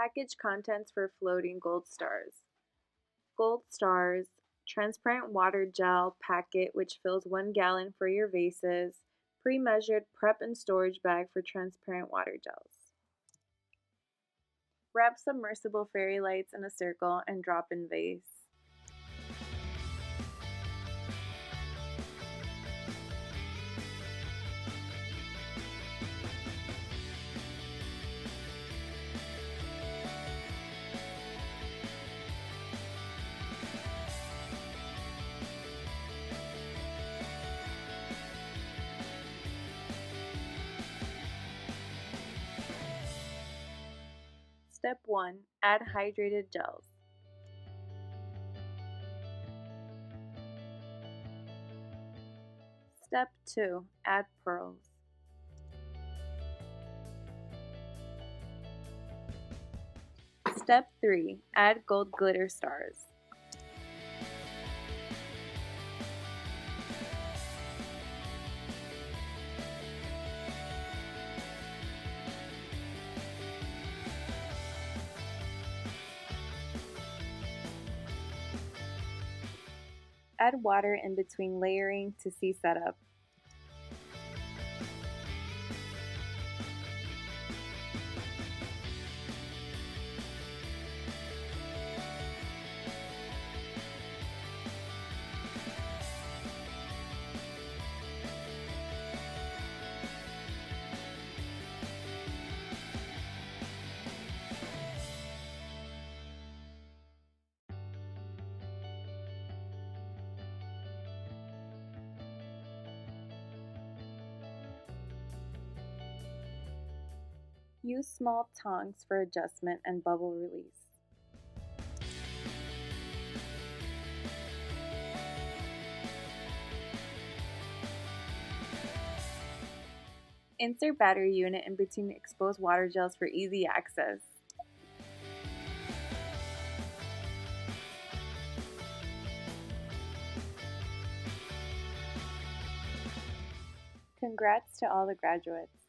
Package contents for floating gold stars. Gold stars, transparent water gel packet which fills 1 gallon for your vases, pre-measured prep and storage bag for transparent water gels. Wrap submersible fairy lights in a circle and drop in vase. Step 1. Add hydrated gels. Step 2. Add pearls. Step 3. Add gold glitter stars. Add water in between layering to see setup. Use small tongs for adjustment and bubble release. Insert battery unit in between exposed water gels for easy access. Congrats to all the graduates.